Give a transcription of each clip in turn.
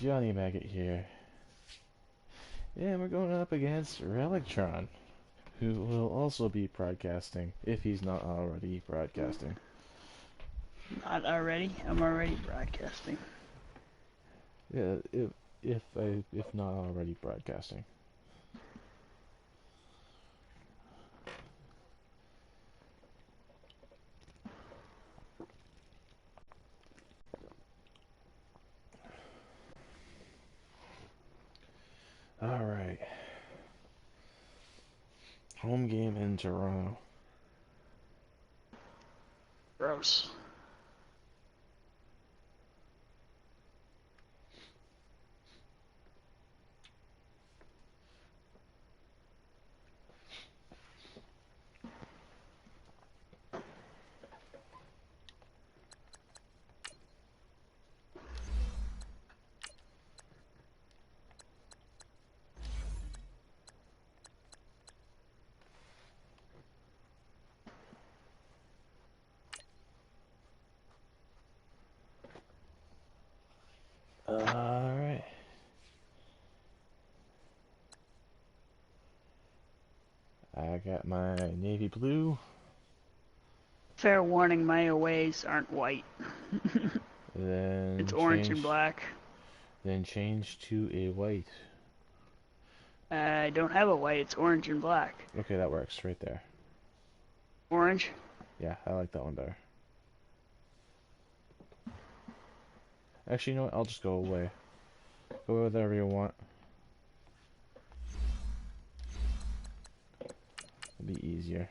Johnny Maggot here. And we're going up against Relliktron, who will also be broadcasting, if he's not already broadcasting. Not already? I'm already broadcasting. Yeah, if not already broadcasting. Alright. Home game in Toronto. Gross. Alright. I got my navy blue. Fair warning, my aways aren't white. Then It's orange and black. Then change to a white. I don't have a white, it's orange and black. Okay, that works right there. Orange? Yeah, I like that one better. Actually, you know what? I'll just go away. Go whatever you want. It'll be easier.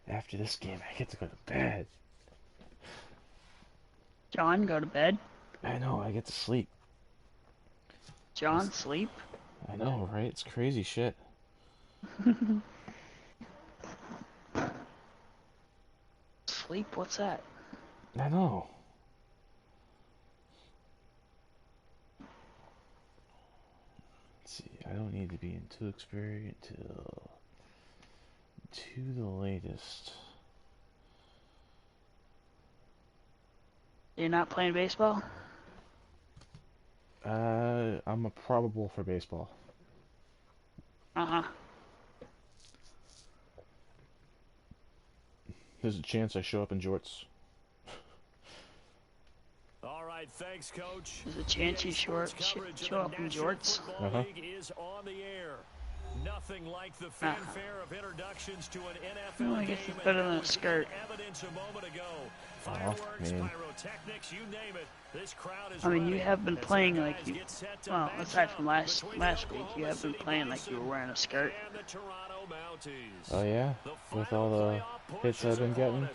After this game, I get to go to bed. John, go to bed. I know, I get to sleep. John, sleep. I know, right? It's crazy shit. Sleep? What's that? I know. Let's see, I don't need to be in Tewksbury until to the latest. You're not playing baseball? I'm a probable for baseball. Uh-huh. There's a chance I show up in jorts. All right, thanks, Coach. There's a chance you show up in jorts. Is on the air. Nothing like the fanfare of introductions to an NFL I guess it's better than a skirt. Evidence a moment ago. Fireworks, pyrotechnics, you name it. This crowd is I mean, you have been playing like you. Well, aside from last week, you have been playing like you were wearing a skirt. Oh yeah, with all the hits I've been getting.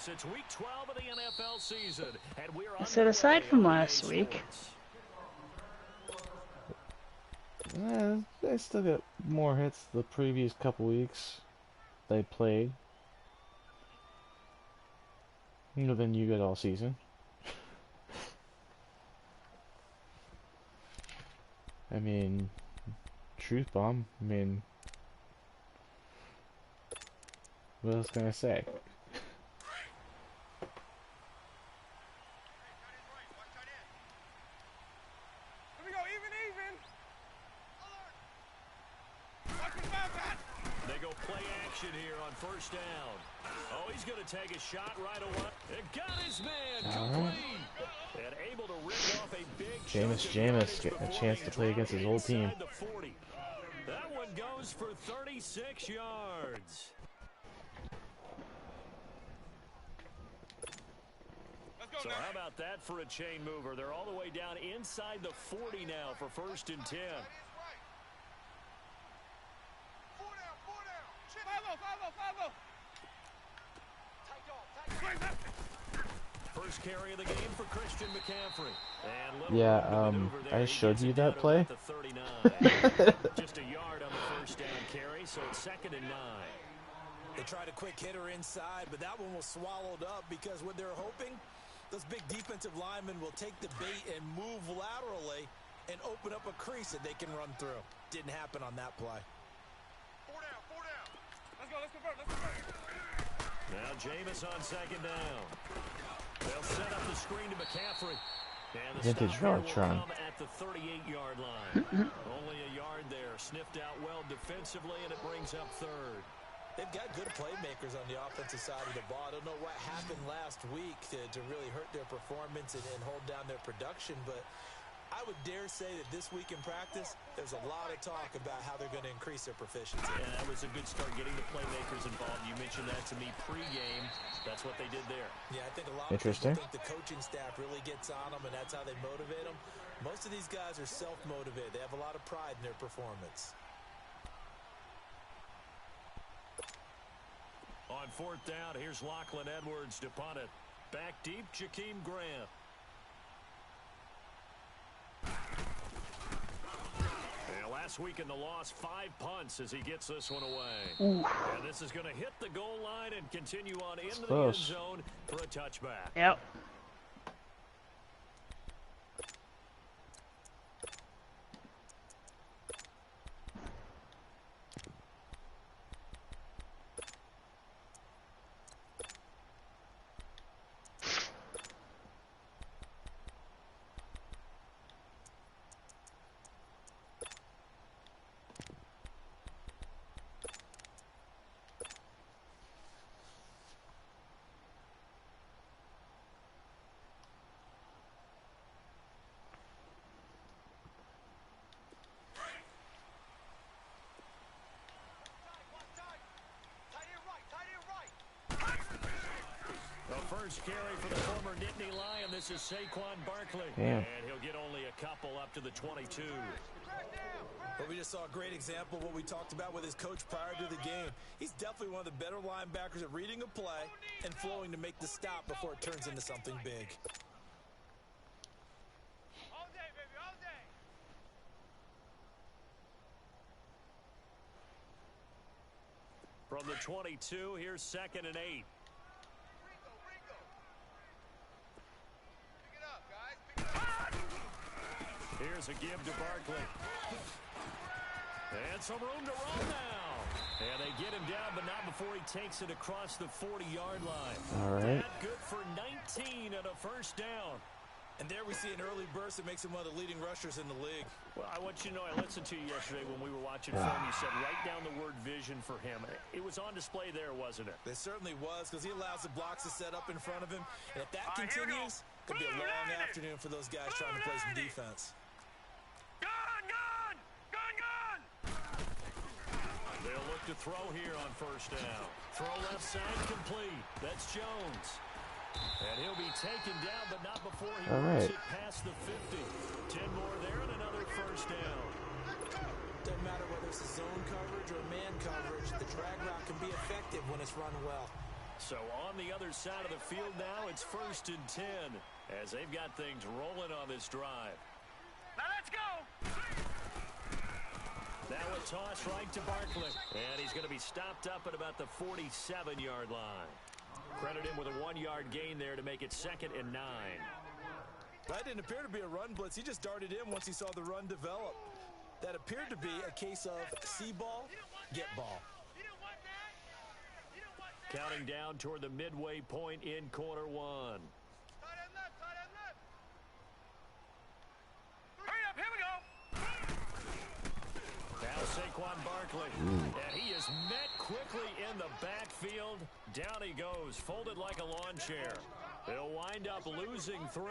I said aside from last week. I still got more hits the previous couple weeks they played. You know, than you got all season. I mean, truth bomb. I mean, what else can I say? They go play action here on first down. Oh, he's going to take a shot right away. It got his man complete. And able to rip off a big Jameis getting a chance to play against his old team. That one goes for 36 yards. So how about that for a chain mover? They're all the way down inside the 40 now for 1st and 10. First carry of the game for Christian McCaffrey. Yeah, I showed you that play. Just a yard on the first down carry, so it's 2nd and 9. They tried a quick hitter inside, but that one was swallowed up because what they're hoping, those big defensive linemen will take the bait and move laterally and open up a crease that they can run through. Didn't happen on that play. 4 down. Let's go. Let's convert. Now Jameis on second down. They'll set up the screen to McCaffrey. And the Vintage stop here will Relliktron. come at the 38-yard line. Only a yard there. Sniffed out well defensively, and it brings up third. They've got good playmakers on the offensive side of the ball. I don't know what happened last week to really hurt their performance and hold down their production, but I would dare say that this week in practice, there's a lot of talk about how they're going to increase their proficiency. And that was a good start getting the playmakers involved. You mentioned that to me pregame. That's what they did there. Yeah, I think a lot of people think the coaching staff really gets on them, and that's how they motivate them. Most of these guys are self-motivated. They have a lot of pride in their performance. On fourth down, here's Lachlan Edwards to punt it. Back deep, Jakeem Grant. And last week in the loss, 5 punts as he gets this one away. Ooh. And this is going to hit the goal line and continue on into the end zone for a touchback. Yep. First carry for the former Nittany Lion. This is Saquon Barkley. Damn. And he'll get only a couple up to the 22. But we just saw a great example of what we talked about with his coach prior to the game. He's definitely one of the better linebackers at reading a play and flowing to make the stop before it turns into something big. All day, baby, all day. From the 22, here's 2nd and 8. Here's a give to Barkley. And some room to run now. And they get him down, but not before he takes it across the 40-yard line. All right. That good for 19 and a first down. And there we see an early burst that makes him one of the leading rushers in the league. Well, I want you to know, I listened to you yesterday when we were watching film. You said write down the word vision for him. It was on display there, wasn't it? It certainly was, because he allows the blocks to set up in front of him. And if that continues, it could be a long afternoon for those guys trying to play some defense. They'll look to throw here on first down. Throw left side complete. That's Jones. And he'll be taken down, but not before he runs it past the 50. 10 more there and another first down. Doesn't matter whether it's a zone coverage or man coverage, the drag route can be effective when it's run well. So on the other side of the field now, it's 1st and 10 as they've got things rolling on this drive. Now let's go. Now a toss right to Barkley. And he's going to be stopped up at about the 47-yard line. Credit him with a 1-yard gain there to make it 2nd and 9. That didn't appear to be a run blitz. He just darted in once he saw the run develop. That appeared to be a case of see ball, get ball. Counting down toward the midway point in quarter 1. Hurry up, here we go. Now Saquon Barkley. And he is met quickly in the backfield. Down he goes, folded like a lawn chair. They'll wind up losing 3.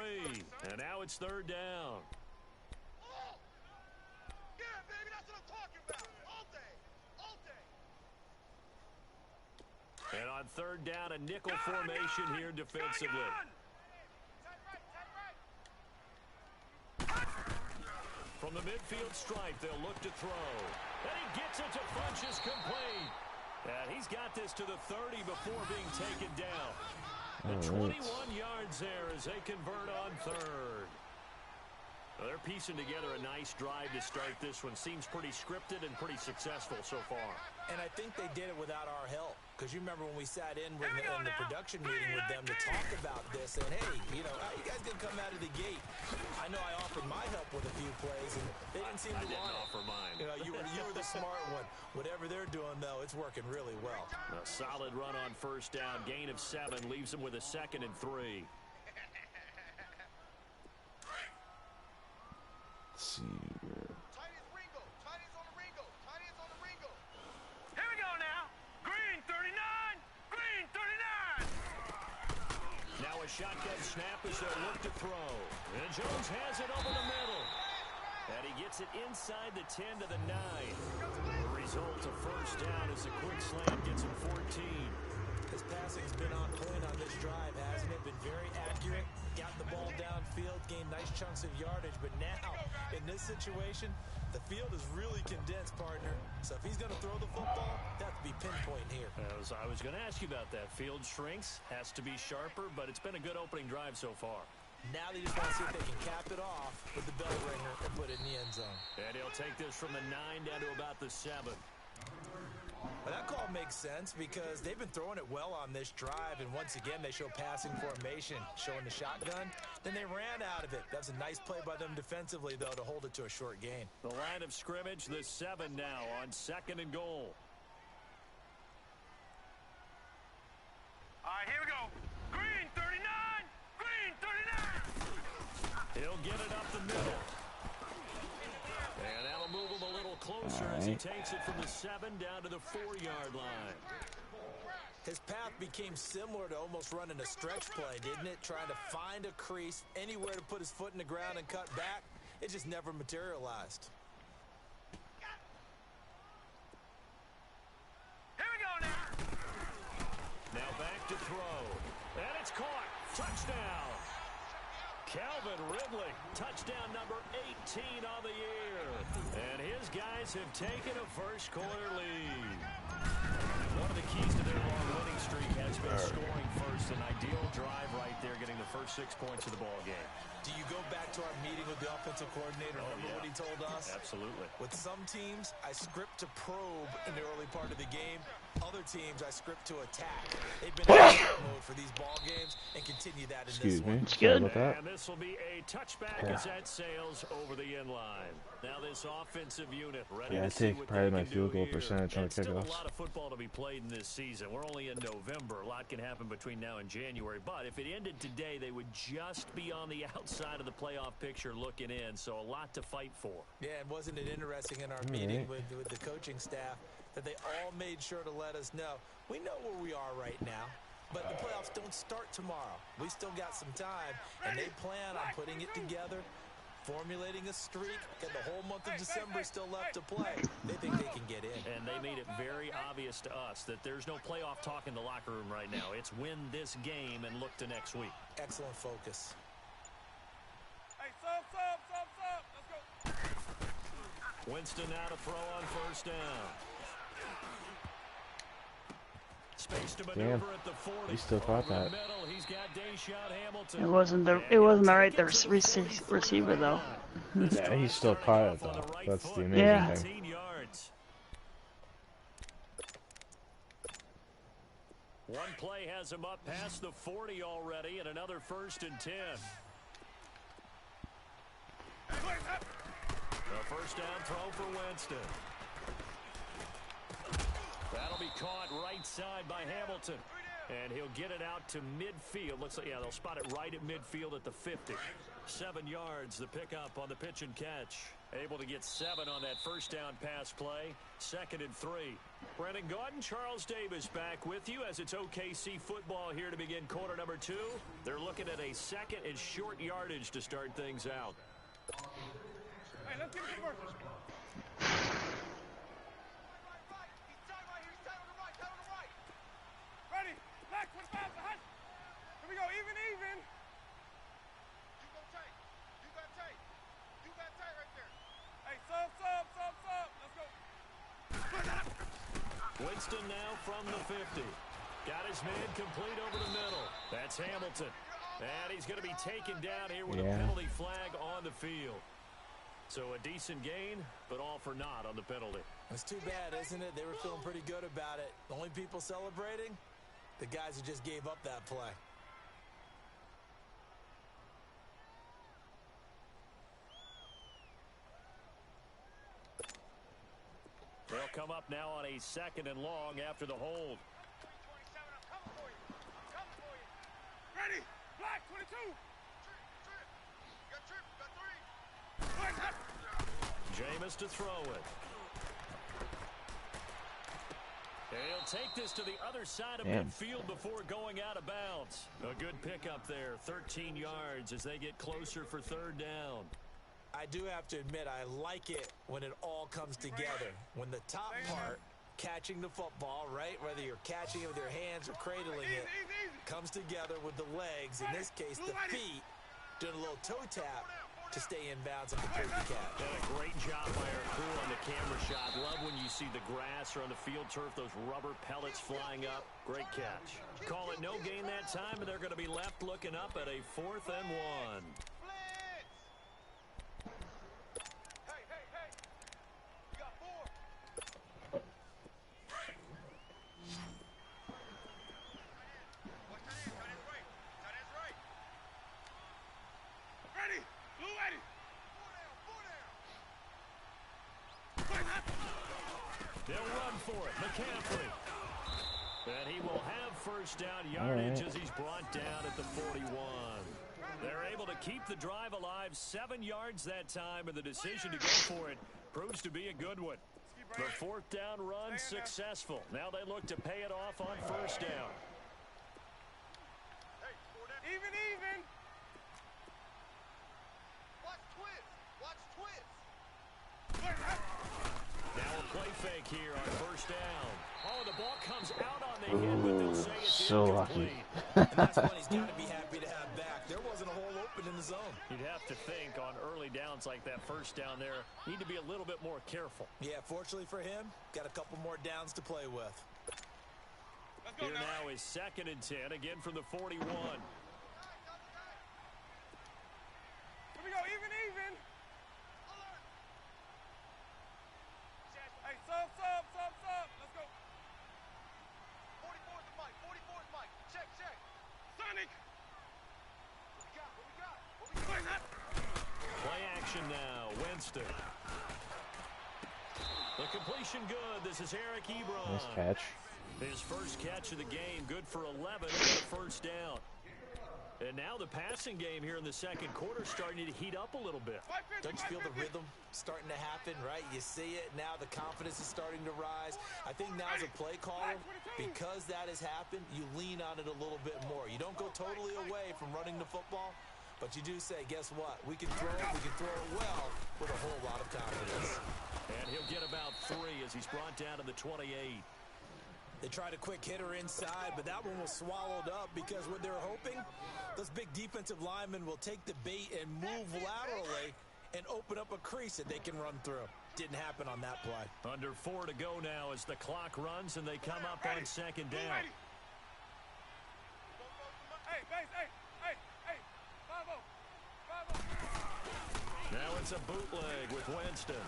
And now it's 3rd down. Yeah, baby, that's what I'm talking about. All day. All day. And on 3rd down, a nickel formation here defensively. From the midfield stripe, they'll look to throw. And he gets it to Funchess complete. And he's got this to the 30 before being taken down. The 21 yards there as they convert on 3rd. Well, they're piecing together a nice drive to start this one. Seems pretty scripted and pretty successful so far. And I think they did it without our help. Because you remember when we sat in with in the production meeting with them to talk about this. And, hey, you know, how you guys going to come out of the gate? I know I offered my help with a few plays, and they didn't seem to want it. offer mine. You know, you were the smart one. Whatever they're doing, though, it's working really well. A solid run on first down. Gain of 7 leaves them with a 2nd and 3. Let's see here. Tiny's Ringo. Tiny's on the Ringo. Tiny's on the Ringo. Here we go now. Green 39. Green 39. Now a shotgun snap as they look to throw. And Jones has it over the middle. And he gets it inside the 10 to the 9. The result, a first down as a quick slant gets him 14. His passing's been on point on this drive, hasn't it? Been very accurate. Got the ball downfield, gained nice chunks of yardage. But now, in this situation, the field is really condensed, partner. So if he's going to throw the football, that has to be pinpoint here. I was going to ask you about that. Field shrinks, has to be sharper, but it's been a good opening drive so far. Now they just want to see if they can cap it off with the bell ringer and put it in the end zone. And he'll take this from the 9 down to about the 7. Well, that call makes sense because they've been throwing it well on this drive, and once again they show passing formation, showing the shotgun. Then they ran out of it. That was a nice play by them defensively, though, to hold it to a short gain. The line of scrimmage, the 7 now on 2nd and goal. All right, here we go. Green 39. Green 39. He'll get it up the middle. And that'll move him a little closer as he takes it from the 7 down to the 4-yard line. His path became similar to almost running a stretch play, didn't it? Trying to find a crease, anywhere to put his foot in the ground and cut back. It just never materialized. Here we go now. Now back to throw. And it's caught. Touchdown. Calvin Ridley, touchdown number 18 on the year. And his guys have taken a first-quarter lead. One of the keys to their long winning streak has been scoring first. An ideal drive right there, getting the first 6 points of the ball game. Do you go back to our meeting with the offensive coordinator? Remember what he told us? Absolutely. With some teams, I script to probe in the early part of the game. Other teams, I script to attack. They've been in attack mode for these ball games and continue that in this one. It's good. About that. And this will be a touchback as that sails over the end line. Now this offensive unit ready Yeah, I to see take what pride they in my can field do goal here. percentage on And still kickoffs. a lot of football to be played in this season. We're only in November. A lot can happen between now and January. But if it ended today, they would just be on the outside of the playoff picture looking in. So a lot to fight for. Yeah, and wasn't it interesting in our meeting with the coaching staff that they all made sure to let us know, we know where we are right now, but the playoffs don't start tomorrow. We still got some time, and they plan on putting it together, formulating a streak, and the whole month of December still left to play. They think they can get in. And they made it very obvious to us that there's no playoff talk in the locker room right now. It's win this game and look to next week. Excellent focus. Hey, sub. Let's go. Winston now to throw on first down. Space to maneuver Damn. at the 40. He still caught that. Middle, he's got Deshaun Hamilton. It wasn't the right receiver though. Yeah, he still caught it though. That's the amazing Yeah. thing. 18 yards. One play has him up past the 40 already, and another 1st and 10. A first down throw for Winston. That'll be caught right side by Hamilton. And he'll get it out to midfield. Looks like, yeah, they'll spot it right at midfield at the 50. 7 yards, the pickup on the pitch and catch. Able to get 7 on that first down pass play. 2nd and 3. Brennan Gaudin, Charles Davis back with you as it's OKC football here to begin quarter number 2. They're looking at a 2nd and short yardage to start things out. Hey, let's get it first. Ready? Black, 25 behind. Here we go, even. You go tight. You got tight. You got tight right there. Hey, sub. Let's go. Winston now from the 50. Got his man complete over the middle. That's Hamilton. And he's going to be taken down here with a penalty flag on the field. So a decent gain, but all for naught on the penalty. It's too bad, isn't it? They were feeling pretty good about it. The only people celebrating, the guys who just gave up that play. They'll come up now on a 2nd and long after the hold. 27, I'm coming for you. Coming for you. Ready? Black 22. Trip. You got trip. You got 3. Jameis to throw it. And he'll take this to the other side of midfield before going out of bounds. A good pickup there, 13 yards as they get closer for 3rd down. I do have to admit, I like it when it all comes together. When the top part, catching the football, right, whether you're catching it with your hands or cradling it, comes together with the legs, in this case the feet, doing a little toe tap to stay in bounds and complete the catch. Did a great job by our crew on the camera shot. Love when you see the grass or on the field turf, those rubber pellets flying up. Great catch. Call it no gain that time, and they're going to be left looking up at a 4th and 1. They'll run for it. McCaffrey. And he will have 1st down yardage as he's brought down at the 41. They're able to keep the drive alive, 7 yards that time, and the decision to go for it proves to be a good one. The 4th down run successful. Now they look to pay it off on 1st down. Even. Watch twist. Now a play fake here on 1st down. Oh, the ball comes out on the hit, but they'll say it's so incomplete. And that's one he's got to be happy to have back. There wasn't a hole open in the zone. You'd have to think on early downs like that 1st down there, need to be a little bit more careful. Yeah, fortunately for him, got a couple more downs to play with. Here now is 2nd and 10, again from the 41. Here we go, even. Hey, sub. Let's go. 44 is the mic. Check. Sonic. What we got? Play action now, Winston. The completion good. This is Eric Ebron. Nice catch. His 1st catch of the game, good for 11 and a 1st down. And now the passing game here in the 2nd quarter starting to heat up a little bit. Don't you feel the rhythm starting to happen, right? You see it, now the confidence is starting to rise. I think now as a play caller, because that has happened, you lean on it a little bit more. You don't go totally away from running the football, but you do say, guess what? We can throw it well with a whole lot of confidence. And he'll get about 3 as he's brought down to the 28. They tried a quick hitter inside, but that one was swallowed up because what they're hoping, those big defensive linemen will take the bait and move laterally and open up a crease that they can run through. Didn't happen on that play. Under 4 to go now as the clock runs and they come up on 2nd down. Hey, base, hey, 5-0. Now it's a bootleg with Winston.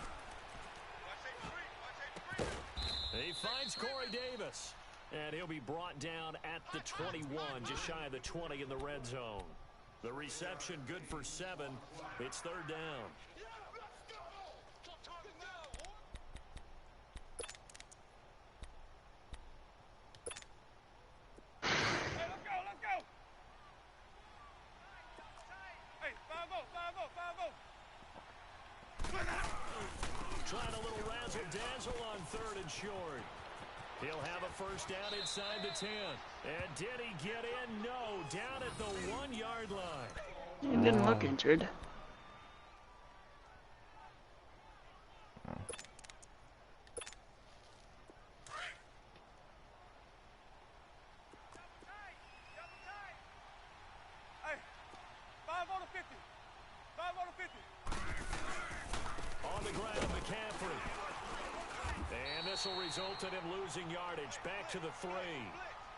He finds Corey Davis, and he'll be brought down at the 21, just shy of the 20 in the red zone. The reception good for 7. It's 3rd down. Hey, let's go. Hey, 5-0. Trying a little razzle-dazzle on 3rd and short. He'll have a 1st down inside the 10. And did he get in? No, down at the 1-yard line. He didn't look injured. Hey, 5-0 to 50. On the ground, McCaffrey. And this will result in him losing yardage. Back to the 3.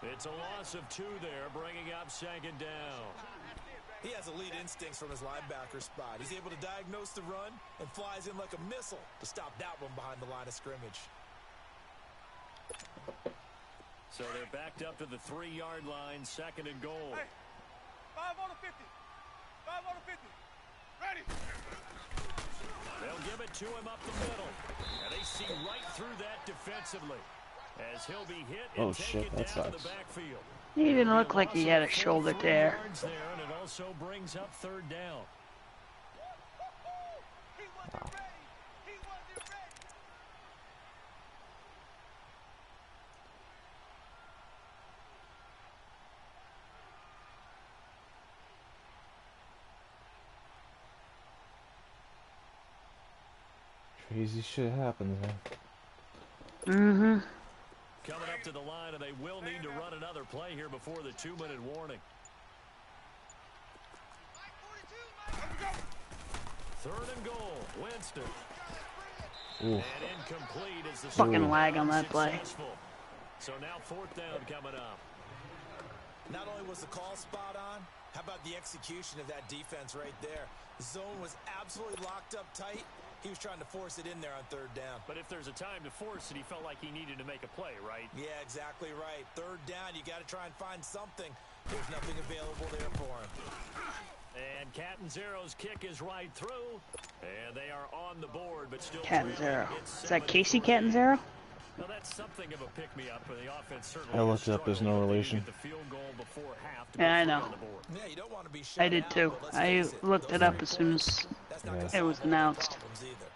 It's a loss of 2 there, bringing up 2nd down. He has elite instincts from his linebacker spot. He's able to diagnose the run and flies in like a missile to stop that one behind the line of scrimmage. So they're backed up to the 3-yard line, 2nd and goal. Hey, 5 on the 50. 5 on the 50. Ready. They'll give it to him up the middle. And they see right through that defensively. As he'll be hit and taken down to the backfield. He didn't look like he had a shoulder tear. There, and it also brings up 3rd down. He wasn't ready. He wasn't ready. Crazy shit happens, man. Mm-hmm. Coming up to the line, and they will need to run another play here before the 2-minute warning. 3rd and goal, Winston. Ooh. And incomplete as the Fucking lag on that play. So now 4th down coming up. Not only was the call spot on, how about the execution of that defense right there? The zone was absolutely locked up tight. He was trying to force it in there on 3rd down. But if there's a time to force it, he felt like he needed to make a play, right? Yeah, exactly right. 3rd down, you got to try and find something. There's nothing available there for him. And Catanzaro's kick is right through. And they are on the board, but still... Catanzaro. Is that Casey Catanzaro? Well, that's something of a pick-me-up, but the offense certainly... I looked up, there's no relation. The field goal before half to Yeah, I know. Yeah, you don't want to be shut I did out, too. but let's I face it, looked it those up as soon as that's not Yeah. gonna it was solve all the announced. problems either.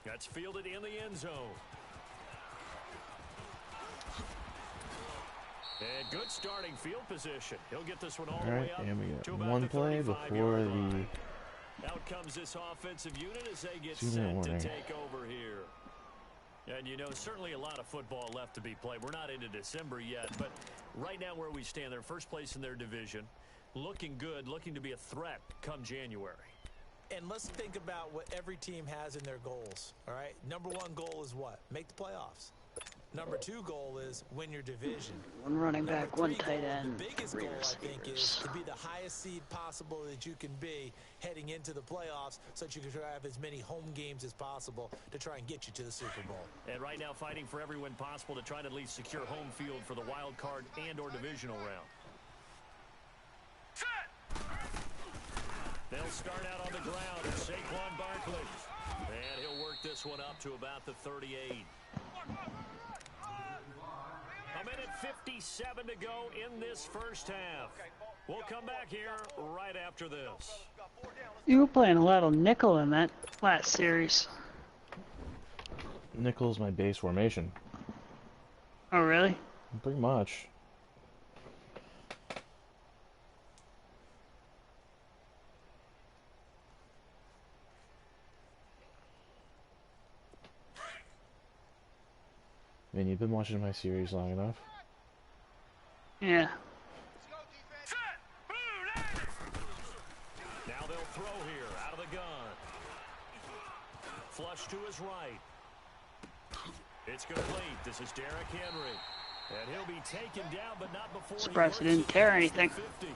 That's fielded in the end zone. And good starting field position. He'll get this one all the way Alright, up and we to got about one the play 35-yard before line. the Out comes this offensive unit as they get 2-minute set to warning. take over here. And, you know, certainly a lot of football left to be played. We're not into December yet, but right now where we stand, they're first place in their division, looking good, looking to be a threat come January. And let's think about what every team has in their goals, all right? Number 1 goal is what? Make the playoffs. Number 2 goal is win your division. One running Number back, one 3 tight goal, end, the biggest 3 goal, I think, is receivers. to be the highest seed possible that you can be heading into the playoffs so that you can try to have as many home games as possible to try and get you to the Super Bowl. And right now fighting for every win possible to try to at least secure home field for the wild card and or divisional round. They'll start out on the ground at Saquon Barkley. And he'll work this one up to about the 38. A minute 57 to go in this first half. We'll come back here right after this. You were playing a lot of nickel in that last series. nickel's my base formation. Oh, really? Pretty much. I mean, you've been watching my series long enough. Yeah. Now they'll throw here out of the gun. Flush to his right. It's complete. This is Derrick Henry. And he'll be taken down, but not before Surprised he he didn't tear anything. 50.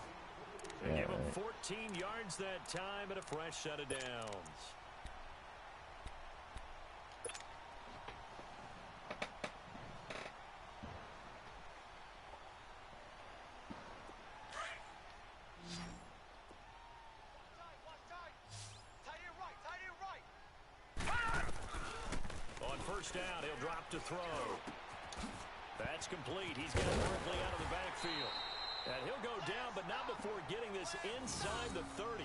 They Yeah, give him right. 14 yards that time and a fresh set of downs. On first down, he'll drop to throw. That's complete. He's got it quickly out of the backfield. And he'll go down, but not before getting this inside the 30.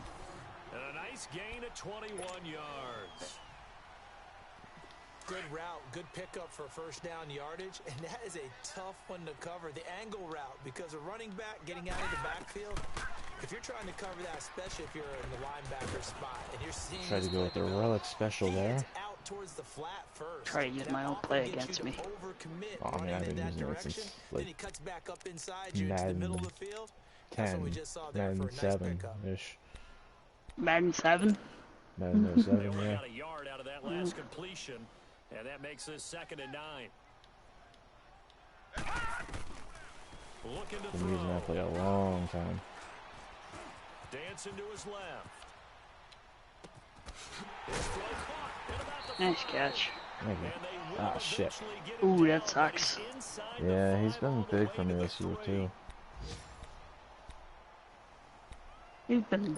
And a nice gain of 21 yards. Good route, good pickup for first down yardage, and that is a tough one to cover, the angle route, because a running back getting out of the backfield, if you're trying to cover that, especially if you're in the linebacker spot, and you're seeing Try to go with the relic special there. out towards the flat first. Try to use That my own often play gets against you me. to overcommit Oh, I mean, running I've in been that using it direction, since, then like, he cuts back up inside you into the middle of the field. That's what we just saw there for a nice pickup. Madden 7-ish. Madden 7? Madden They 07, only yeah. got a yard out of that last completion, and that makes this 2nd and 9. Looking to Been using that throw. play a long time. Dancing to his left. His throw caught at about the Nice 5. catch. Thank you. And they will Ah, shit. eventually get him Ooh, that down, sucks. but he's inside Yeah, the he's 5 been all the big way for to me the this year, 3. too. He's been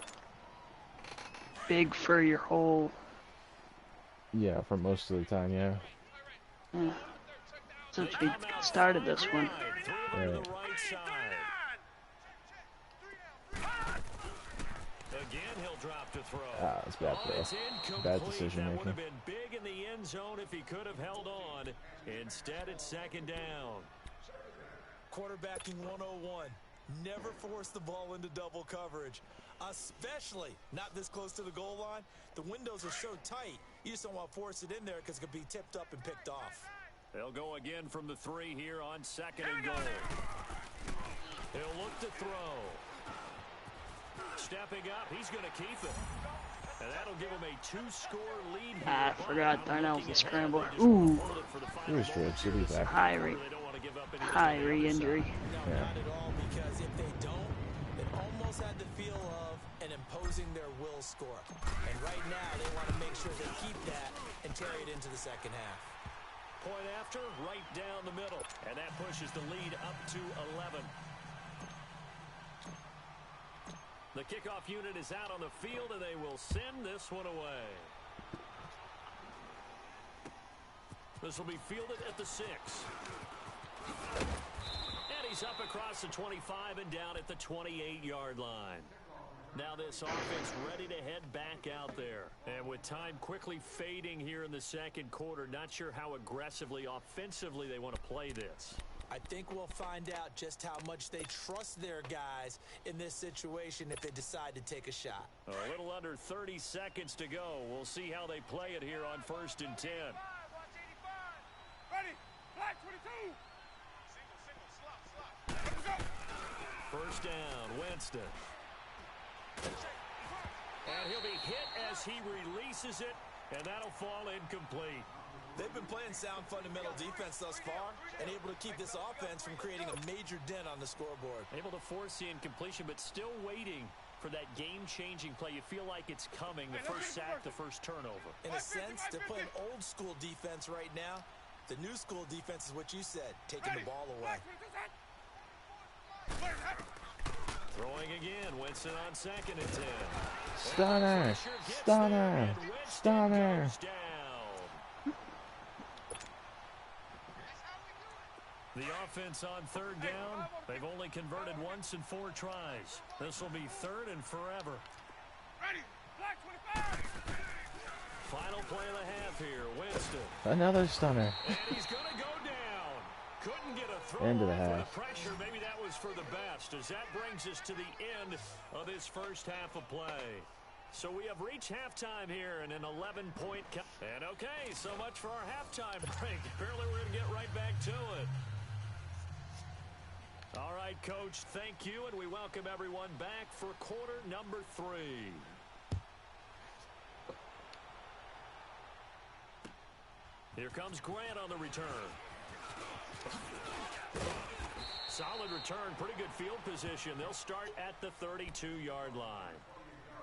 big for your whole. Yeah, for most of the time, yeah. Since we started this one. Through to the right side. Again, he'll drop to throw. Ah, it's bad throw. It's incomplete. Bad decision That would have making. been big in the end zone if he could have held on. Instead, it's second down. Quarterbacking 101. Never force the ball into double coverage, especially not this close to the goal line. The windows are so tight, you just don't want to force it in there because it could be tipped up and picked off. They'll go again from the 3 here on second and goal. He'll look to throw. Stepping up, he's going to keep it. And that'll give him a 2-score lead here. I forgot Darnell's a scrambler. Ooh. He was good. Should be back. High re-injury. No, Yeah. not at all, because if they don't, it almost had the feel of an imposing their will score. And right now, they want to make sure they keep that and carry it into the second half. Point after, right down the middle. And that pushes the lead up to 11. The kickoff unit is out on the field, and they will send this one away. This will be fielded at the 6. And he's up across the 25 and down at the 28-yard line. Now this offense ready to head back out there. And with time quickly fading here in the second quarter, not sure how aggressively, offensively they want to play this. I think we'll find out just how much they trust their guys in this situation if they decide to take a shot. A little under 30 seconds to go. We'll see how they play it here on 1st and 10. Ready, flag 22. Single, slot. First down, Winston. And he'll be hit as he releases it, and that'll fall incomplete. They've been playing sound fundamental defense thus far and able to keep this offense from creating a major dent on the scoreboard. Able to force the incompletion, but still waiting for that game-changing play. You feel like it's coming, the first sack, the first turnover. In a sense, they're playing old-school defense right now. The new school defense is what you said, taking the ball away. Throwing again, Winston on 2nd and 10. Stunner! Stunner! Stunner! The offense on 3rd down, they've only converted once in 4 tries. This will be 3rd and forever. Ready, flag 25. Final play of the half here, Winston. Another stunner. And he's going to go down. Couldn't get a throw End of the off with half. the pressure. Maybe that was for the best, as that brings us to the end of this first half of play. So we have reached halftime here in an 11-point count. And okay, so much for our halftime break. Apparently we're going to get right back to it. All right, Coach, thank you, and we welcome everyone back for quarter number 3. Here comes Grant on the return. Solid return, pretty good field position. They'll start at the 32-yard line.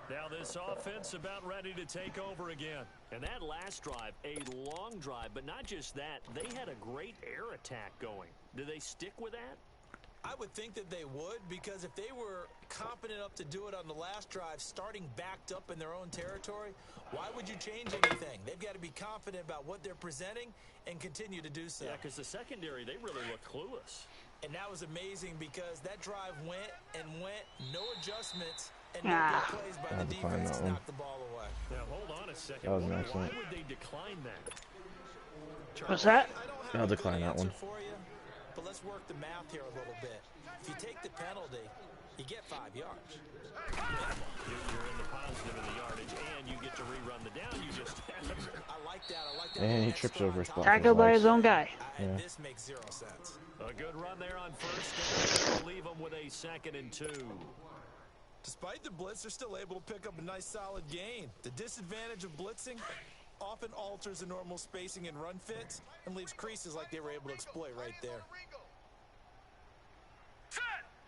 Now this offense about ready to take over again. And that last drive, a long drive, but not just that. They had a great air attack going. Do they stick with that? I would think that they would, because if they were confident enough to do it on the last drive, starting backed up in their own territory, why would you change anything? They've got to be confident about what they're presenting and continue to do so. Yeah, because the secondary, they really looked clueless. And that was amazing because that drive went, no adjustments, and no good plays by the defense to knock the ball away. Now, hold on a second. That was an Why excellent. would they decline that? What's that? I don't have I'll a good decline that answer one. for you, but let's work the math here a little bit. If you take the penalty, you get 5 yards. You're in the positive of the yardage, and you get to rerun the down you just had. I like that. I like that. And he little trips extra over on his top. block. Tackled by his own guy. Yeah. This makes 0 sense. A good run there on first down. Leave them with a 2nd and 2. Despite the blitz, they're still able to pick up a nice solid gain. The disadvantage of blitzing often alters the normal spacing and run fits and leaves creases like they were able to exploit right there. Set,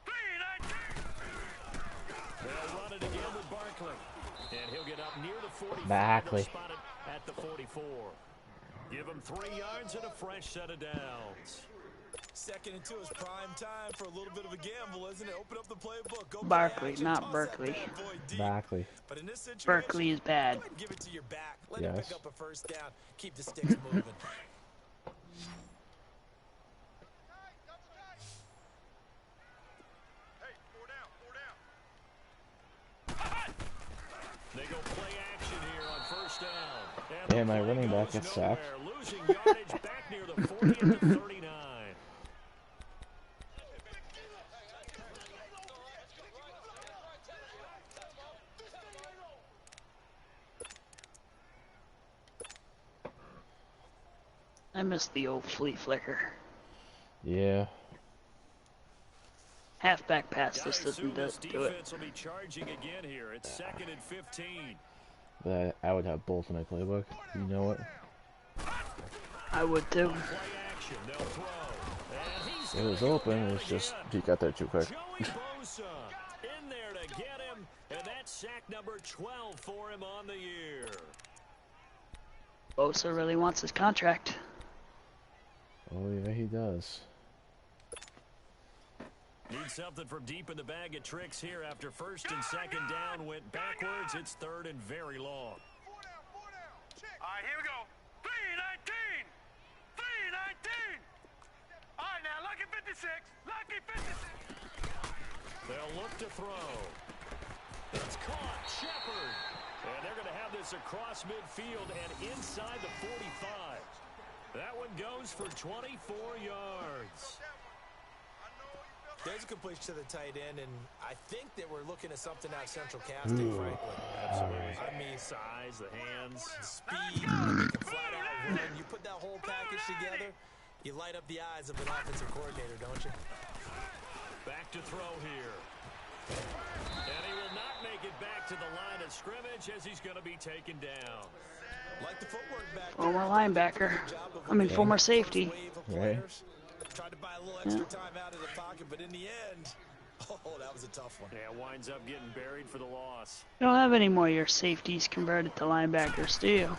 3, 19. They'll run it again And he'll get up near the 45. Backley. Spotted at the 44. Give him 3 yards and a fresh set of downs. Second and 2 is prime time for a little bit of a gamble, isn't it? Open up the playbook. Go Barkley, not Berkeley. Backley. But in this situation, Berkeley is bad. go ahead and give it to your back. Let him Yes. pick up a first down. Keep the sticks moving. Hey, 4 down, 4 down. They go play action here on first down. And Yeah, the my play running back goes gets nowhere, sacked. losing yardage back near the 40 at the 39. I miss the old flea flicker. Yeah. Halfback pass I just assume doesn't this do it. defense will be charging again here. It's 2nd and 15. But I would have both in my playbook. You know it. I would too. Play action, they'll throw. And he's It was gonna go open. down It was just again. he got there too quick. Joey Bosa in there to get him, and that's sack number 12 for him on the year. Bosa really wants his contract. Oh yeah, he does. Need something from deep in the bag of tricks here after first and second down went backwards. It's 3rd and very long. 4 down, 4 down. Check. All right, here we go. 3-19. 3-19. All right, now, lucky 56. Lucky 56. They'll look to throw. It's caught. Shepard. And they're going to have this across midfield and inside the 45. That one goes for 24 yards. There's a completion to the tight end, and I think that we're looking at something out central casting, frankly. Absolutely. I mean, size, the hands. Speed, they can flat out run. You put that whole package together, you light up the eyes of an offensive coordinator, don't you? Back to throw here. And he will not make it back to the line of scrimmage as he's going to be taken down. Like the footwork back Former there. linebacker. I mean, former safety. Wave of Right. players. Tried to buy a little extra time out of the pocket, but in the end, oh, that was a tough one. Yeah, winds up getting buried for the loss. You don't have any more of your safeties converted to linebackers, do you?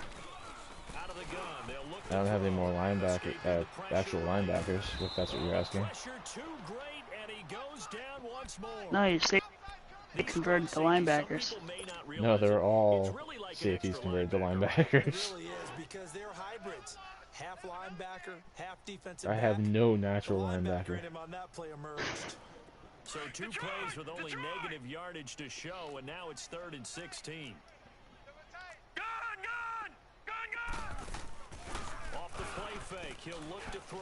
Out of the gun, they'll look I don't have any more Escaping the linebacker, pressure actual right. linebackers, if that's what you're asking. Pressure too great, and he goes down once more. No, your safety converted to linebackers. No, they're all safeties converted to linebackers. It really is, because they're hybrids. Half linebacker, half defensive I have back. no natural The linebacker. in him on that play emerged. So 2 plays with only negative yardage to show, and now it's 3rd and 16. Gun, gun! Gun, gun! Off the play fake, he'll look to throw.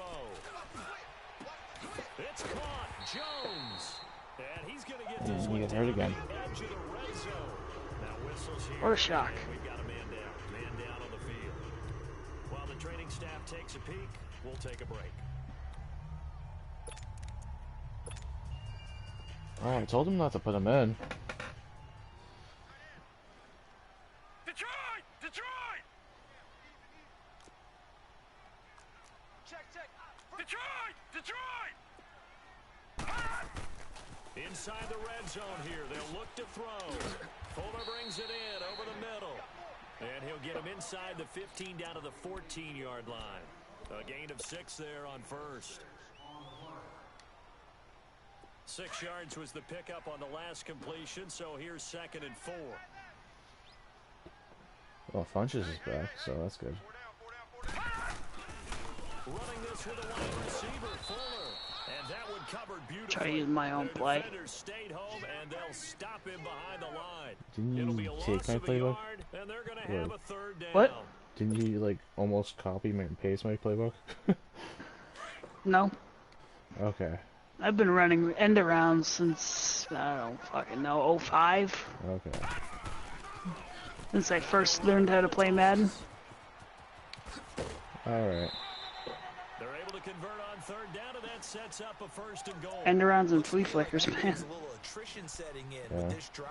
It's caught, Jones. And he's going to get this And one he got down hurt the again. edge of the red zone. Now whistles here. What a shock. And we've got a man down on the field. While the training staff takes a peek, we'll take a break. Oh, I told him not to put him in. Detroit! Detroit! Check, check. Detroit! Detroit! Inside the red zone here, they'll look to throw. Fuller brings it in over the middle. And he'll get him inside the 15 down to the 14-yard line. A gain of 6 there on first. 6 yards was the pickup on the last completion, so here's 2nd and 4. Well, Funches is back, so that's good. 4 down, 4 down, 4 down. Running this with a wide receiver, Fuller. And that one covered beautifully. Try to use my own Their play. defenders stayed home, and they'll stop him behind the line. Didn't It'll be you a take loss my of a playbook? yard, and they're going to Or- have a 3rd down. What? Didn't you, like, almost copy and paste my playbook? No. Okay. I've been running end arounds since, I don't fucking know, 05? Okay. Since I first learned how to play Madden. Alright. They're able to convert on 3rd down, and that sets up a 1st and goal. End arounds and flea flickers, man. There's a little attrition setting in Yeah. with this drive,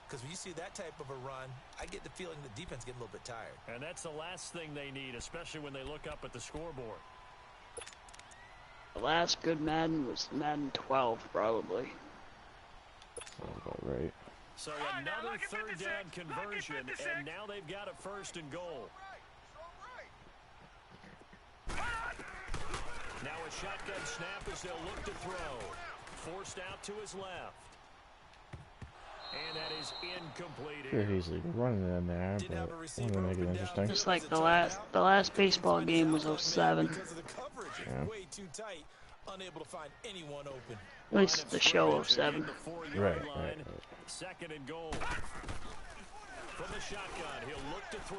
because when you see that type of a run, I get the feeling the defense getting a little bit tired. And that's the last thing they need, especially when they look up at the scoreboard. The last good Madden was Madden 12, probably. Sounds about right. So another third down conversion, and now they've got a 1st and goal. Now a shotgun snap as they'll look to throw. Forced out to his left. And that is incomplete here. Pretty easily running in there, but I want to make it interesting. Just like the last baseball game was 07. Yeah. Way too tight, unable to find anyone open. At least the show 07. Right. 2nd and goal. From the shotgun, he'll look to throw.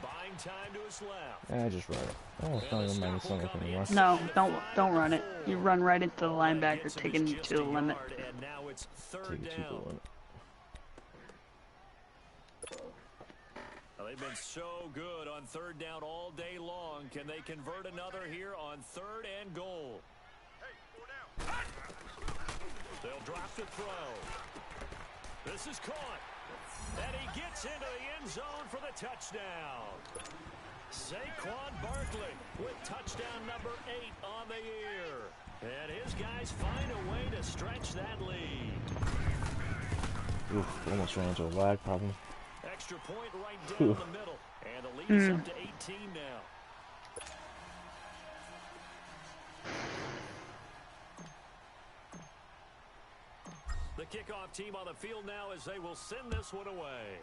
Buying time to his left. I just run it. Oh, it's not even minus something anymore. No, don't run it. You run right into the linebacker, taking you to the limit. And now it's 3rd Take it to the down. limit. Well, they've been so good on 3rd down all day long. Can they convert another here on 3rd and goal? They'll drop the throw. This is caught. And he gets into the end zone for the touchdown. Saquon Barkley with touchdown number 8 on the year. And his guys find a way to stretch that lead. Oof, almost ran into a lag problem. Extra point right down the middle. And the lead is up to 18 now. The kickoff team on the field now as they will send this one away.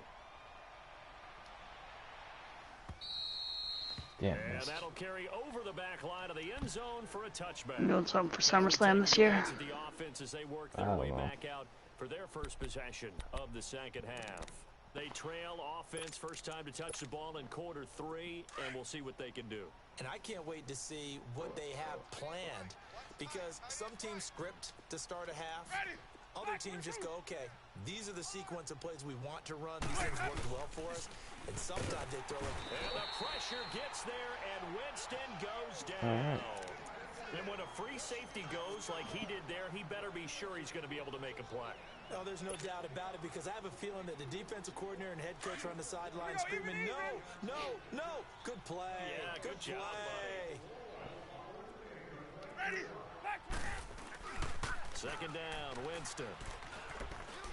Damn, And missed. that'll carry over the back line of the end zone for a touchback. You doing something for SummerSlam this year? The offense as they work I their don't way know. back out for their first possession of the 2nd half. They trail offense, first time to touch the ball in quarter 3, and we'll see what they can do. And I can't wait to see what they have planned, because some teams script to start a half. Other teams just go, okay, these are the sequence of plays we want to run. These things work well for us. And sometimes they throw it. And the pressure gets there, and Winston goes down. And when a free safety goes like he did there, he better be sure he's going to be able to make a play. Oh, there's no doubt about it, because I have a feeling that the defensive coordinator and head coach are on the sideline screaming, no. Good play. Yeah, good job, play. Ready. Back. 2nd down, Winston.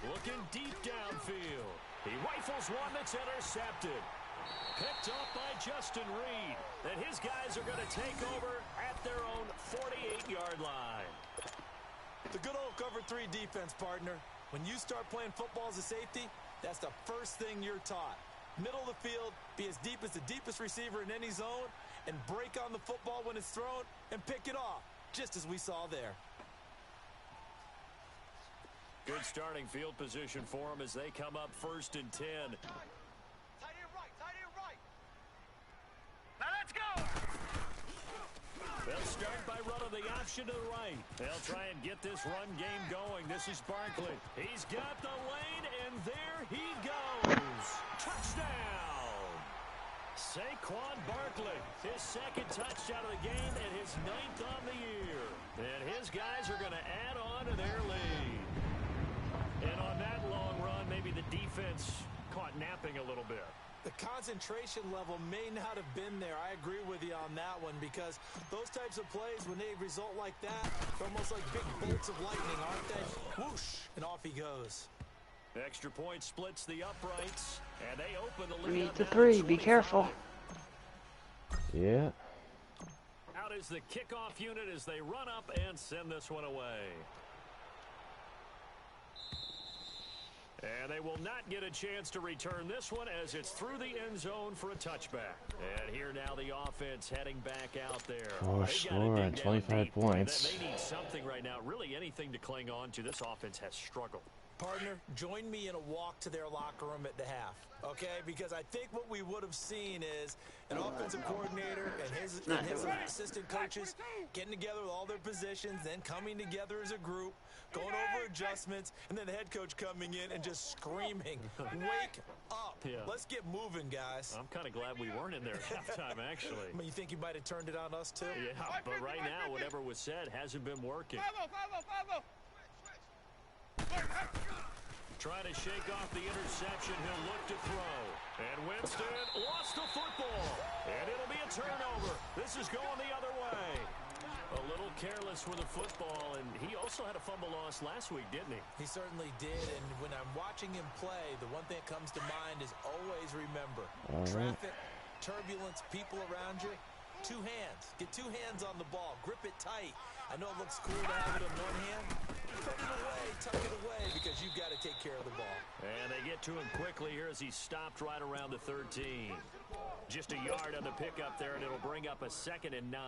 Looking deep downfield. He rifles one that's intercepted. Picked off by Justin Reed. And his guys are going to take over at their own 48-yard line. The good old cover 3 defense, partner. When you start playing football as a safety, that's the first thing you're taught. Middle of the field, be as deep as the deepest receiver in any zone, and break on the football when it's thrown and pick it off, just as we saw there. Good starting field position for them as they come up 1st and 10. Tight end right. Now let's go. They'll start by running the option to the right. They'll try and get this run game going. This is Barkley. He's got the lane, and there he goes. Touchdown. Saquon Barkley, his 2nd touchdown of the game and his 9th on the year. And his guys are going to add on to their lead. And on that long run, maybe the defense caught napping a little bit. The concentration level may not have been there. I agree with you on that one, because those types of plays, when they result like that, they're almost like big bolts of lightning, aren't they? Whoosh, and off he goes. Extra point splits the uprights, and they open the lead. 3-3. Be careful. Yeah. Out is the kickoff unit as they run up and send this one away. And they will not get a chance to return this one as it's through the end zone for a touchback. And here now the offense heading back out there. Score and 25 points. They need something right now, really anything to cling on to. This offense has struggled. Partner, join me in a walk to their locker room at the half, okay? Because I think what we would have seen is an offensive coordinator and his assistant coaches getting together with all their positions, then coming together as a group, going over adjustments, and then the head coach coming in and just screaming, wake up. Yeah. Let's get moving, guys. I'm kind of glad we weren't in there at halftime, actually. I mean, you think he might have turned it on us, too? Yeah, but right now, whatever was said hasn't been working. Follow. Trying to shake off the interception. He'll look to throw. And Winston lost the football. And it'll be a turnover. This is going the other way. A little careless with the football, and he also had a fumble loss last week, didn't he? He certainly did, and when I'm watching him play, the one thing that comes to mind is always remember, traffic, turbulence, people around you, two hands. Get two hands on the ball. Grip it tight. I know it looks cool to have it on one hand. Put it away, tuck it away, because you've got to take care of the ball. And they get to him quickly here as he stopped right around the 13. Just a yard on the pickup there, and it'll bring up a 2nd and 9.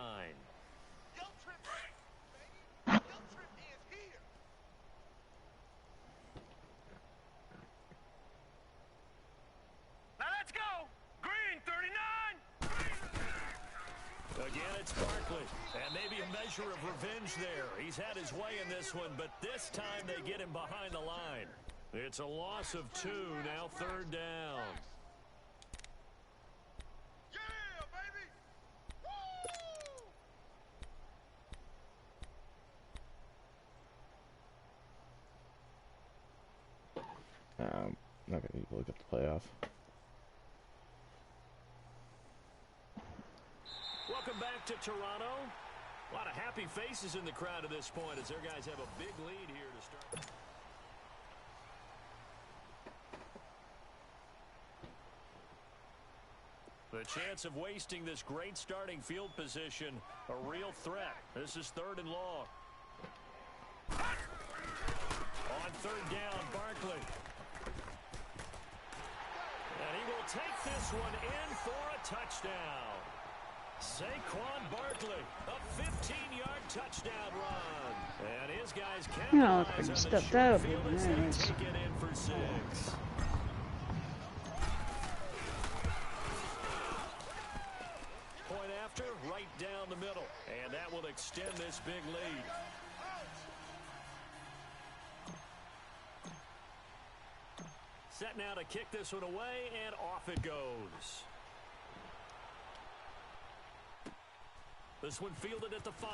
Now let's go. Green 39. Again, it's Barkley. And maybe a measure of revenge there. He's had his way in this one, but this time they get him behind the line. It's a loss of 2, now 3rd down. Yeah, baby. Woo! Not gonna even look at the playoff. Welcome back to Toronto. A lot of happy faces in the crowd at this point as their guys have a big lead here to start. The chance of wasting this great starting field position, a real threat. This is 3rd and long. On 3rd down, Barkley. And he will take this one in for a touchdown. Saquon Barkley, a 15-yard touchdown run. And his guys capitalize on the stepped short out field of as it. they Nice. take it in for 6. Point after, right down the middle. And that will extend this big lead. Set now to kick this one away, and off it goes. This one fielded at the 5.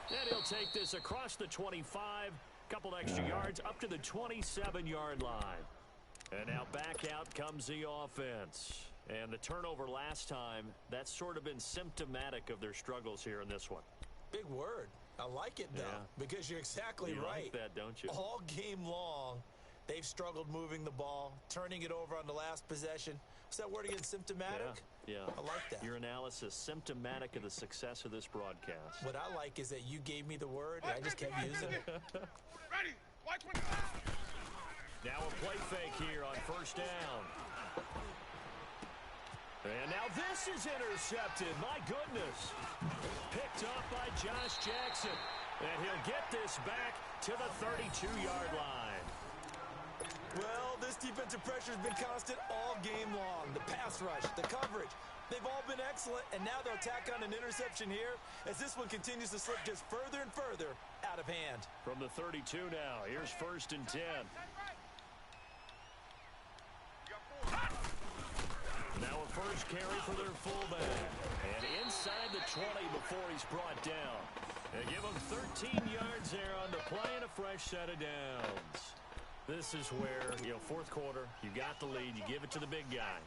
And he'll take this across the 25, couple extra yards up to the 27-yard line. And now back out comes the offense. And the turnover last time, that's sort of been symptomatic of their struggles here in this one. Big word. I like it, though, because you're exactly You right. like that, don't you? All game long, they've struggled moving the ball, turning it over on the last possession. What's that word again, symptomatic? Yeah. I like that. Your analysis, symptomatic of the success of this broadcast. What I like is that you gave me the word, and I just kept using it. Ready. Watch one. Now a play fake here on 1st down. And now this is intercepted. My goodness. Picked up by Josh Jackson. And he'll get this back to the 32-yard line. Well, this defensive pressure has been constant all game long. The pass rush, the coverage, they've all been excellent, and now they'll tack on an interception here as this one continues to slip just further and further out of hand. From the 32 now, here's 1st and 10. Now a first carry for their fullback. And inside the 20 before he's brought down. They give him 13 yards there on the play and a fresh set of downs. This is where, 4th quarter, you got the lead, you give it to the big guy.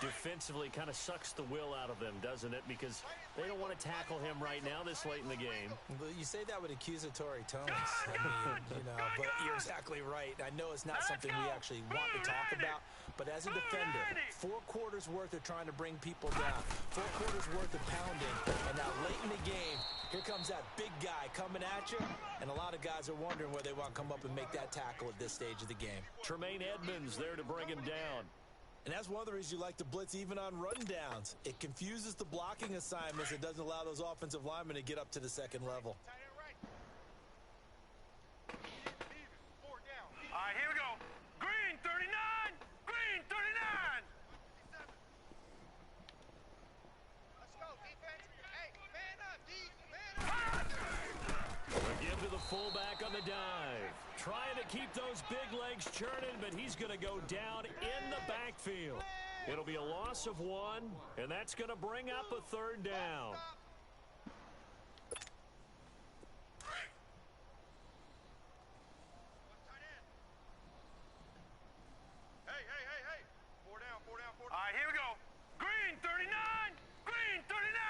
Defensively kind of sucks the will out of them, doesn't it? Because they don't want to tackle him right now this late in the game. But you say that with accusatory tones. I mean, but you're exactly right. I know it's not something we actually want to talk about, but as a defender, 4 quarters worth of trying to bring people down, 4 quarters worth of pounding, and now late in the game, here comes that big guy coming at you, and a lot of guys are wondering where they want to come up and make that tackle at this stage of the game. Tremaine Edmonds there to bring him down. And that's one of the reasons you like to blitz even on run downs. It confuses the blocking assignments. It doesn't allow those offensive linemen to get up to the second level. All right, here we go. Green 39. Green 39. Let's go, defense. Hey, man up, D. Man up. Give to the fullback on the dive. Trying to keep those big legs churning, but he's going to go down in the backfield. It'll be a loss of 1, and that's going to bring up a 3rd down. Hey. 4 down. All right, here we go. Green 39. Green 39.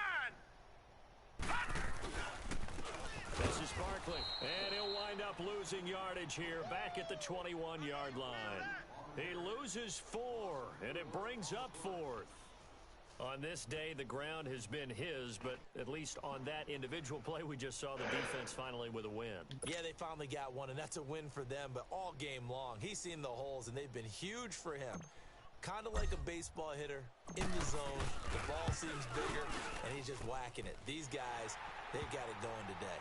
Barkley. And he'll wind up losing yardage here back at the 21-yard line. He loses 4, and it brings up 4th. On this day, the ground has been his, but at least on that individual play, we just saw the defense finally with a win. Yeah, they finally got one, and that's a win for them, but all game long, he's seen the holes, and they've been huge for him. Kind of like a baseball hitter in the zone. The ball seems bigger, and he's just whacking it. These guys, they've got it going today.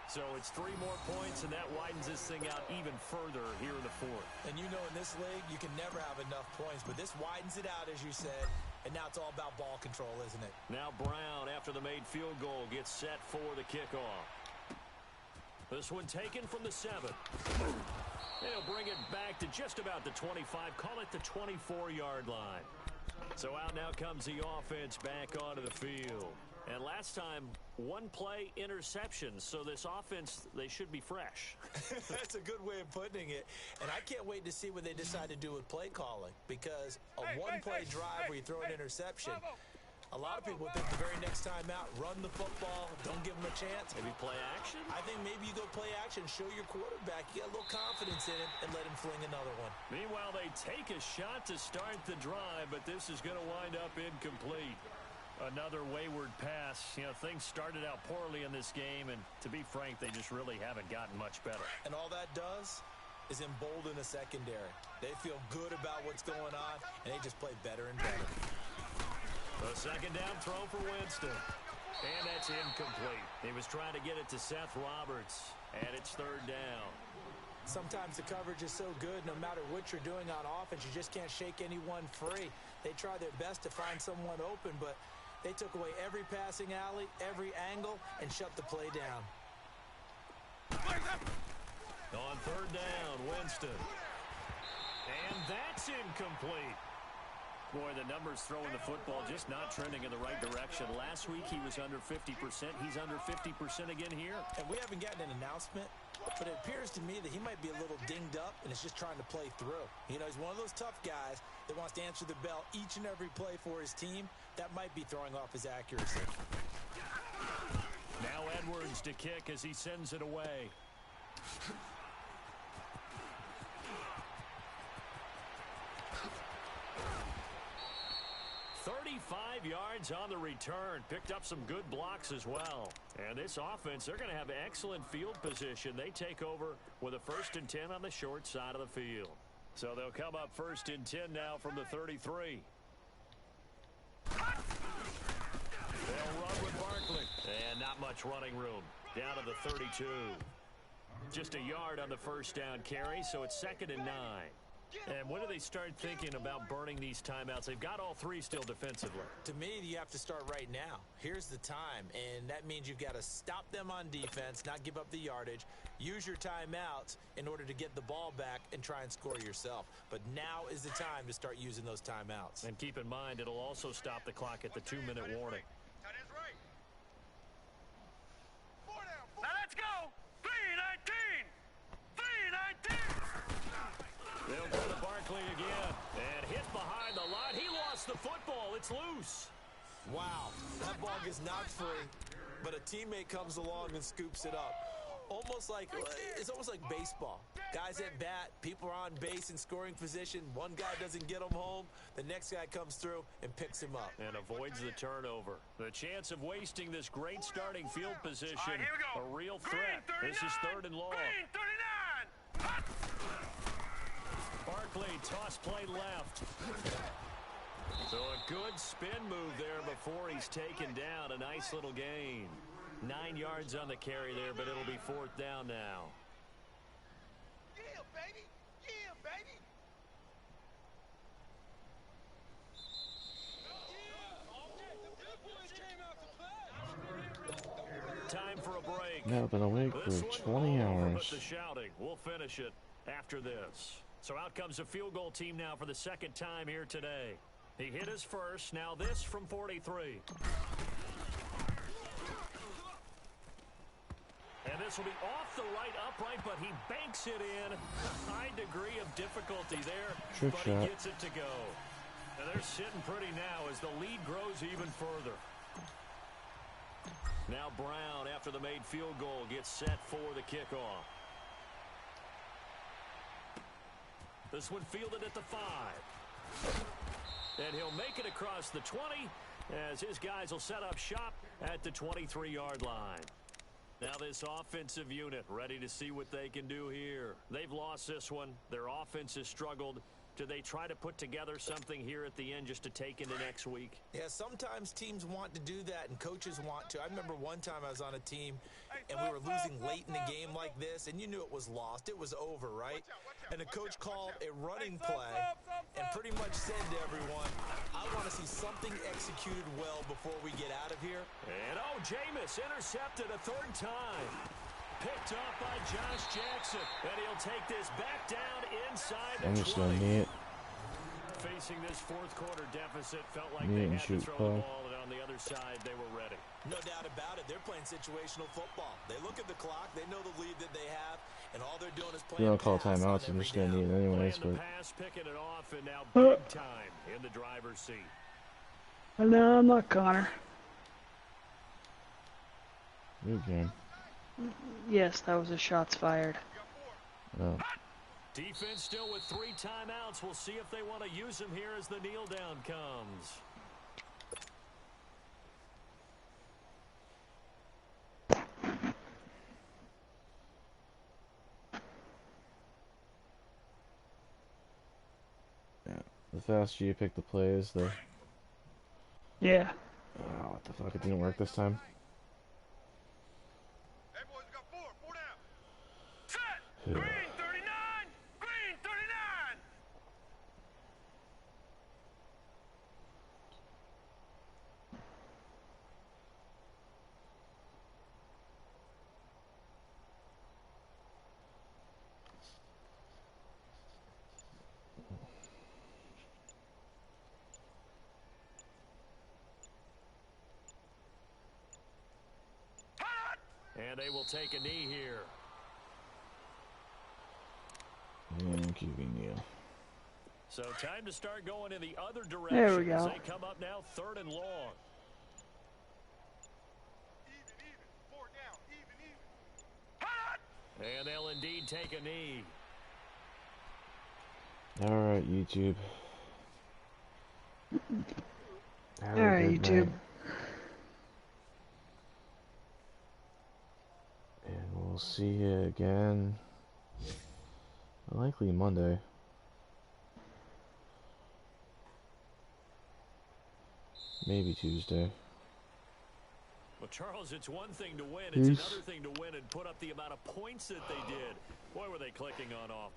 So it's 3 more points, and that widens this thing out even further here in the 4th. And you know in this league, you can never have enough points, but this widens it out, as you said, and now it's all about ball control, isn't it? Now Brown, after the made field goal, gets set for the kickoff. This one taken from the 7. They'll bring it back to just about the 25. Call it the 24-yard line. So out now comes the offense back onto the field. And last time, 1 play interception. So this offense, they should be fresh. That's a good way of putting it. And I can't wait to see what they decide to do with play calling. Because a one-play drive where you throw an interception, a lot of people think the very next time out, run the football, don't give them a chance. Maybe play action? I think maybe you go play action, show your quarterback, you got a little confidence in him, and let him fling another one. Meanwhile, they take a shot to start the drive, but this is going to wind up incomplete. Another wayward pass. You know, things started out poorly in this game, and to be frank, they just really haven't gotten much better. And all that does is embolden the secondary. They feel good about what's going on, and they just play better and better. A second down throw for Winston. And that's incomplete. He was trying to get it to Seth Roberts, and it's 3rd down. Sometimes the coverage is so good, no matter what you're doing on offense, you just can't shake anyone free. They try their best to find someone open, but they took away every passing alley, every angle, and shut the play down. On 3rd down, Winston. And that's incomplete. Boy, the numbers throwing the football just not trending in the right direction. Last week he was under 50%. He's under 50% again here. And we haven't gotten an announcement, but it appears to me that he might be a little dinged up and is just trying to play through. You know, he's one of those tough guys that wants to answer the bell each and every play for his team. That might be throwing off his accuracy. Now Edwards to kick as he sends it away. 35 yards on the return. Picked up some good blocks as well. And this offense, they're going to have excellent field position. They take over with a 1st and 10 on the short side of the field. So they'll come up 1st and 10 now from the 33. They'll run with Barkley. And not much running room. Down to the 32. Just a yard on the 1st down carry, so it's 2nd and 9. And when do they start thinking about burning these timeouts? They've got all 3 still defensively. To me, you have to start right now. Here's the time, and that means you've got to stop them on defense, not give up the yardage, use your timeouts in order to get the ball back and try and score yourself. But now is the time to start using those timeouts. And keep in mind, it'll also stop the clock at the 2-minute warning. Now let's go! 3:19! 3:19! They'll go to Barkley again. And hit behind the line. He lost the football. It's loose. Wow, that ball gets knocked free, but a teammate comes along and scoops it up. It's almost like baseball. Guys at bat, people are on base in scoring position. One guy doesn't get them home. The next guy comes through and picks him up. And avoids the turnover. The chance of wasting this great starting field position, Here we go. a real threat. This is 3rd and long. Green 39! Hot! Barkley, toss play left. So a good spin move there before he's taken down. A nice little gain. 9 yards on the carry there, but it'll be 4th down now. Yeah, baby! Yeah, baby! Time for a break. Now been awake This for one 20 all over but hours. the shouting. We'll finish it after this. So out comes the field goal team now for the 2nd time here today. He hit his first. Now this from 43. And this will be off the right upright, but he banks it in. A high degree of difficulty there, Trick but shot. he gets it to go. And they're sitting pretty now as the lead grows even further. Now Brown, after the made field goal, gets set for the kickoff. This one fielded at the 5. And he'll make it across the 20 as his guys will set up shop at the 23-yard line. Now this offensive unit ready to see what they can do here. They've lost this one. Their offense has struggled. Do they try to put together something here at the end just to take into next week? Yeah, sometimes teams want to do that and coaches want to. I remember one time I was on a team and we were losing late in a game like this and you knew it was lost. It was over, right? And the coach called a running play and pretty much said to everyone, I want to see something executed well before we get out of here. And Jameis intercepted a 3rd time. Picked off by Josh Jackson. And he'll take this back down inside the 20. Facing this 4th quarter deficit, felt like they had to throw the ball, and on the other side, they were ready. No doubt about it. They're playing situational football. They look at the clock. They know the lead that they have, and all they're doing is playing. You don't call timeouts, I'm just going to need it anyways. But pass, picking it off, and now big time in the driver's seat. No, I'm not Connor. Good game. Yes, that was a shots fired. Oh. Defense still with 3 timeouts. We'll see if they want to use them here as the kneel down comes. Yeah. The faster you pick the plays, the... Yeah. Oh, what the fuck? It didn't work this time. Hey, boys, we got 4 down. Set. Green 39. Green 39. And they will take a knee here. And QB kneel. So time to start going in the other direction. There we go. As they come up now 3rd and long. Even. 4 down. Even. And they'll indeed take a knee. Alright, YouTube. Alright, YouTube. And we'll see you again. Likely Monday. Maybe Tuesday. Well, Charles, it's one thing to win. It's another thing to win and put up the amount of points that they did. Boy, were they clicking on off.